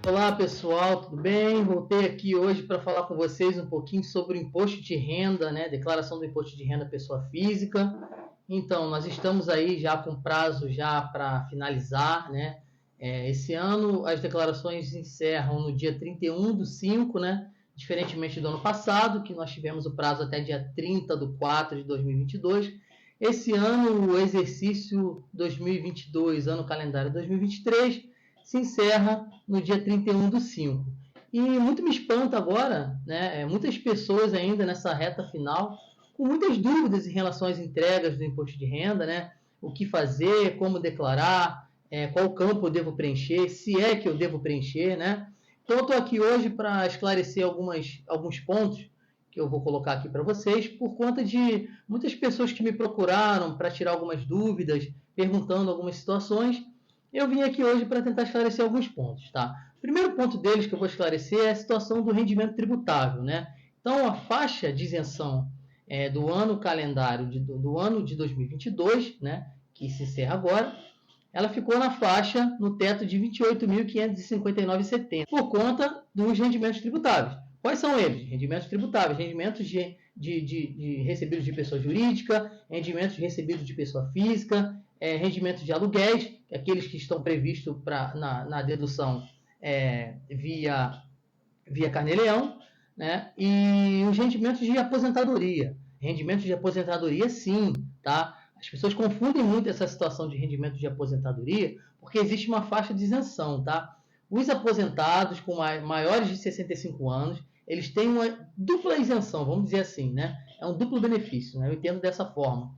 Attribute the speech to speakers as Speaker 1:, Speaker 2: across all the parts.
Speaker 1: Olá pessoal, tudo bem? Voltei aqui hoje para falar com vocês um pouquinho sobre o imposto de renda, né? Declaração do imposto de renda pessoa física. Então, nós estamos aí já com prazo já para finalizar, né? Esse ano as declarações encerram no dia 31/5, né? Diferentemente do ano passado, que nós tivemos o prazo até dia 30/4 de 2022. Esse ano, o exercício 2022, ano calendário 2023, se encerra no dia 31/5. E muito me espanta agora, né, muitas pessoas ainda nessa reta final, com muitas dúvidas em relação às entregas do imposto de renda, né, o que fazer, como declarar, qual campo eu devo preencher, se é que eu devo preencher, né. Então eu estou aqui hoje para esclarecer alguns pontos que eu vou colocar aqui para vocês, por conta de muitas pessoas que me procuraram para tirar algumas dúvidas, perguntando algumas situações. Eu vim aqui hoje para tentar esclarecer alguns pontos, tá? O primeiro ponto deles que eu vou esclarecer é a situação do rendimento tributável, né? Então, a faixa de isenção do ano calendário do ano de 2022, né, que se encerra agora, ela ficou na faixa, no teto de R$ 28.559,70, por conta dos rendimentos tributáveis. Quais são eles? Rendimentos tributáveis, rendimentos de recebidos de pessoa jurídica, rendimentos recebidos de pessoa física, rendimentos de aluguéis, aqueles que estão previstos na dedução via Carnê-Leão, né? E os rendimentos de aposentadoria. Rendimentos de aposentadoria, sim, tá? As pessoas confundem muito essa situação de rendimento de aposentadoria, porque existe uma faixa de isenção, tá? Os aposentados com maiores de 65 anos, eles têm uma dupla isenção, vamos dizer assim, né? É um duplo benefício, né? Eu entendo dessa forma.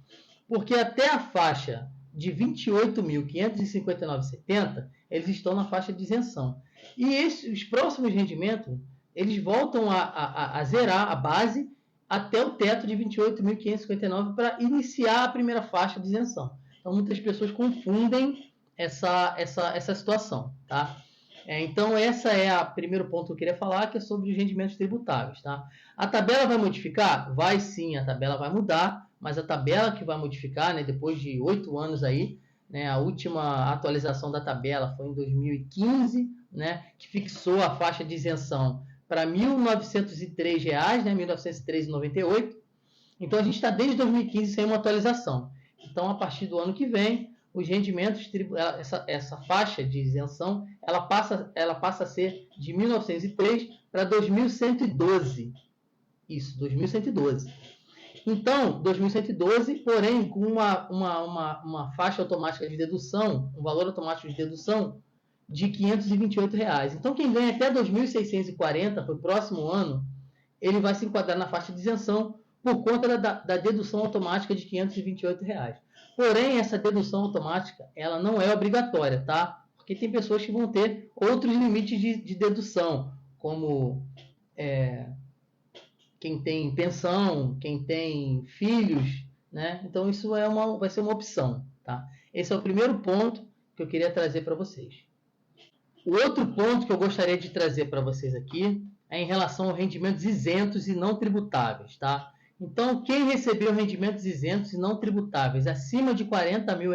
Speaker 1: Porque até a faixa de R$ 28.559,70, eles estão na faixa de isenção. E os próximos rendimentos, eles voltam a zerar a base até o teto de R$ 28.559 para iniciar a primeira faixa de isenção. Então, muitas pessoas confundem essa situação, tá? Então, esse é o primeiro ponto que eu queria falar, que é sobre os rendimentos tributáveis, tá? A tabela vai modificar? Vai sim, a tabela vai mudar, mas a tabela que vai modificar, né, depois de 8 anos aí, né, a última atualização da tabela foi em 2015, né, que fixou a faixa de isenção para R$ 1.903, né, R$ 1.903,98. Então, a gente está desde 2015 sem uma atualização. Então, a partir do ano que vem, os rendimentos, essa faixa de isenção, ela passa a ser de 1903 para 2112. Isso, 2112. Então, 2112, porém, com uma faixa automática de dedução, um valor automático de dedução de R$ 528. Então, quem ganha até 2.640 para o próximo ano, ele vai se enquadrar na faixa de isenção por conta da dedução automática de R$ 528. Porém, essa dedução automática, ela não é obrigatória, tá? Porque tem pessoas que vão ter outros limites de dedução, como quem tem pensão, quem tem filhos, né? Então, isso vai ser uma opção, tá? Esse é o primeiro ponto que eu queria trazer para vocês. O outro ponto que eu gostaria de trazer para vocês aqui é em relação aos rendimentos isentos e não tributáveis, tá? Então, quem recebeu rendimentos isentos e não tributáveis acima de R$ 40 mil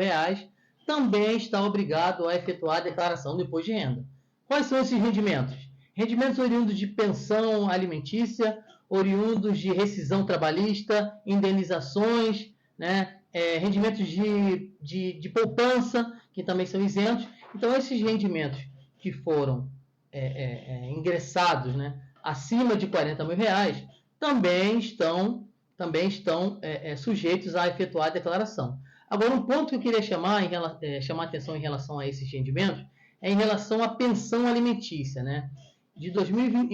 Speaker 1: também está obrigado a efetuar a declaração do imposto de renda. Quais são esses rendimentos? Rendimentos oriundos de pensão alimentícia, oriundos de rescisão trabalhista, indenizações, né? Rendimentos de poupança, que também são isentos. Então, esses rendimentos que foram ingressados, né, acima de R$ 40 mil também estão sujeitos a efetuar a declaração. Agora, um ponto que eu queria chamar a atenção em relação a esses rendimentos é em relação à pensão alimentícia, né? Em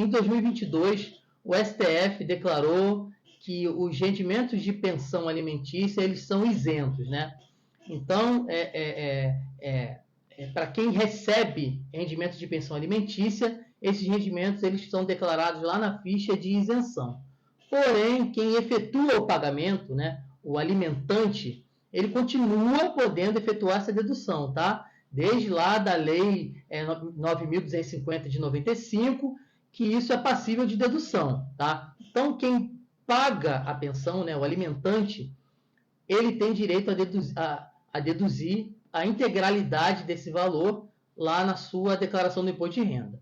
Speaker 1: 2022, o STF declarou que os rendimentos de pensão alimentícia eles são isentos, né? Então, para quem recebe rendimentos de pensão alimentícia, esses rendimentos eles são declarados lá na ficha de isenção. Porém, quem efetua o pagamento, né, o alimentante, ele continua podendo efetuar essa dedução, tá? Desde lá da Lei 9.250 de 95, que isso é passível de dedução, tá? Então, quem paga a pensão, né, o alimentante, ele tem direito a deduzir a integralidade desse valor lá na sua declaração do imposto de renda.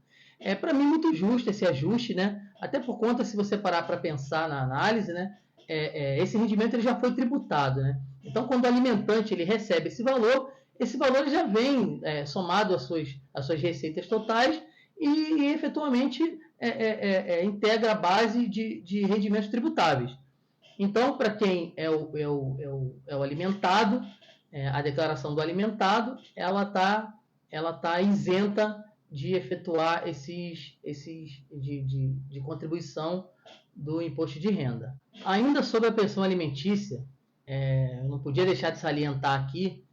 Speaker 1: Para mim, muito justo esse ajuste, né? Até por conta, se você parar para pensar na análise, né? Esse rendimento ele já foi tributado, né? Então, quando o alimentante ele recebe esse valor já vem somado às suas receitas totais e efetualmente integra a base de rendimentos tributáveis. Então, para quem é o alimentado, a declaração do alimentado, ela tá isenta de efetuar de contribuição do imposto de renda. Ainda sobre a pensão alimentícia, eu não podia deixar de salientar aqui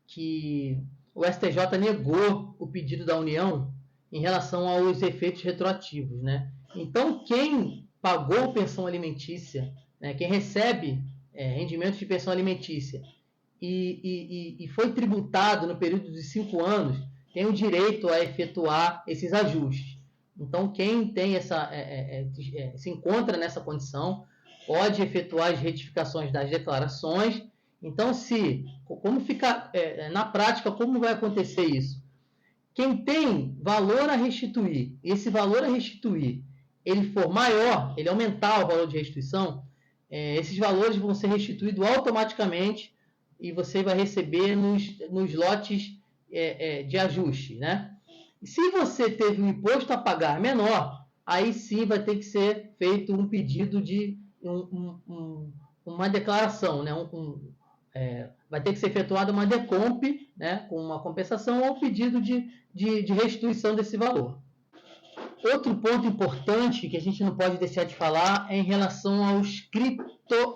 Speaker 1: que o STJ negou o pedido da União em relação aos efeitos retroativos, né? Então, quem pagou pensão alimentícia, né, quem recebe rendimentos de pensão alimentícia e foi tributado no período de 5 anos, tem o direito a efetuar esses ajustes. Então, quem tem se encontra nessa condição, pode efetuar as retificações das declarações. Então, como fica na prática, como vai acontecer isso? Quem tem valor a restituir, esse valor a restituir, ele for maior, ele aumentar o valor de restituição, esses valores vão ser restituídos automaticamente e você vai receber nos lotes de ajuste, né? E se você teve um imposto a pagar menor, aí sim vai ter que ser feito um pedido de uma declaração, né? Vai ter que ser efetuada uma decomp, né? Com uma compensação ou pedido de restituição desse valor. Outro ponto importante que a gente não pode deixar de falar é em relação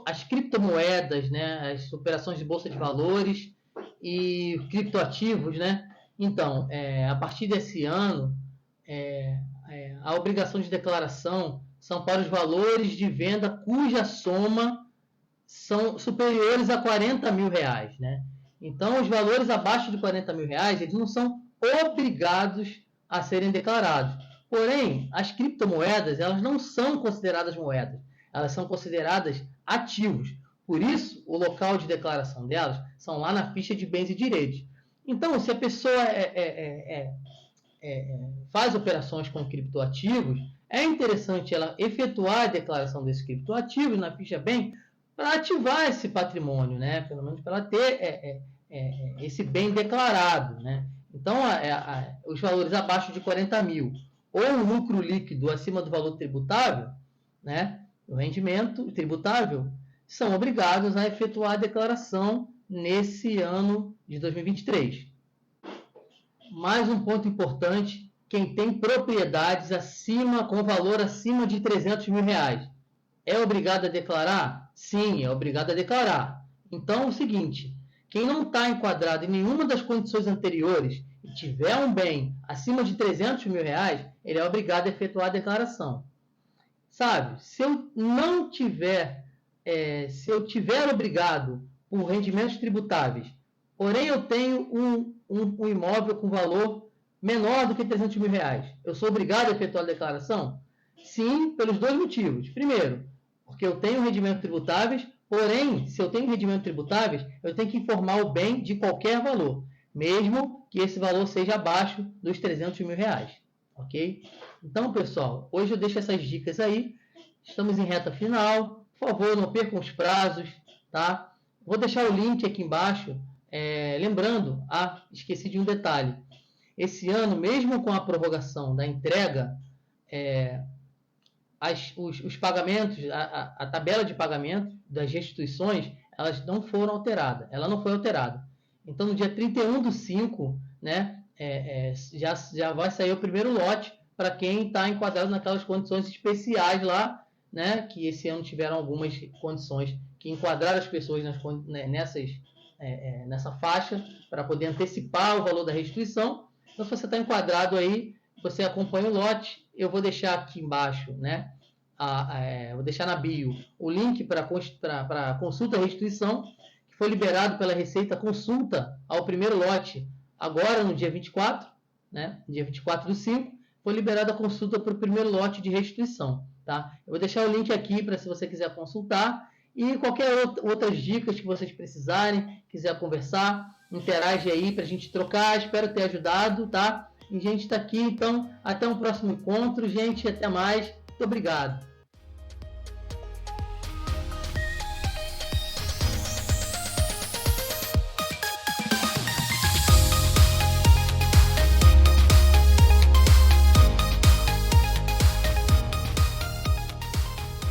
Speaker 1: às criptomoedas, né? As operações de bolsa de valores e criptoativos, né? Então, a partir desse ano, a obrigação de declaração são para os valores de venda cuja soma são superiores a 40 mil reais, né? Então, os valores abaixo de 40 mil reais, eles não são obrigados a serem declarados. Porém, as criptomoedas, elas não são consideradas moedas, elas são consideradas ativos. Por isso, o local de declaração delas são lá na ficha de bens e direitos. Então, se a pessoa faz operações com criptoativos, é interessante ela efetuar a declaração desses criptoativos na ficha bem para ativar esse patrimônio, né? Pelo menos para ela ter esse bem declarado, né? Então, os valores abaixo de 40 mil ou o lucro líquido acima do valor tributável, né? O rendimento tributável, são obrigados a efetuar a declaração nesse ano de 2023. Mais um ponto importante, quem tem propriedades com valor acima de 300 mil reais, é obrigado a declarar? Sim, é obrigado a declarar. Então, é o seguinte, quem não está enquadrado em nenhuma das condições anteriores e tiver um bem acima de 300 mil reais, ele é obrigado a efetuar a declaração. Sabe, se eu tiver obrigado por rendimentos tributáveis, porém eu tenho um imóvel com valor menor do que 300 mil reais, eu sou obrigado a efetuar a declaração? Sim, pelos dois motivos. Primeiro, porque eu tenho rendimentos tributáveis, porém, se eu tenho rendimentos tributáveis, eu tenho que informar o bem de qualquer valor, mesmo que esse valor seja abaixo dos 300 mil reais. Ok? Então, pessoal, hoje eu deixo essas dicas aí. Estamos em reta final. Por favor, não percam os prazos, tá? Vou deixar o link aqui embaixo. Lembrando, esqueci de um detalhe. Esse ano, mesmo com a prorrogação da entrega, os pagamentos, a tabela de pagamento das restituições, elas não foram alteradas. Ela não foi alterada. Então, no dia 31/5, né, já vai sair o primeiro lote para quem está enquadrado naquelas condições especiais lá, né, que esse ano tiveram algumas condições que enquadraram as pessoas nessa faixa para poder antecipar o valor da restituição. Então, se você está enquadrado aí, você acompanha o lote. Eu vou deixar aqui embaixo, né, vou deixar na bio o link para consulta e restituição, que foi liberado pela Receita Consulta ao primeiro lote agora no dia 24, né, dia 24/5, foi liberada a consulta para o primeiro lote de restituição. Tá? Eu vou deixar o link aqui para se você quiser consultar e qualquer outras dicas que vocês precisarem, quiser conversar, interage aí para a gente trocar. Espero ter ajudado, tá? E a gente está aqui, então, até um próximo encontro, gente, até mais. Muito obrigado.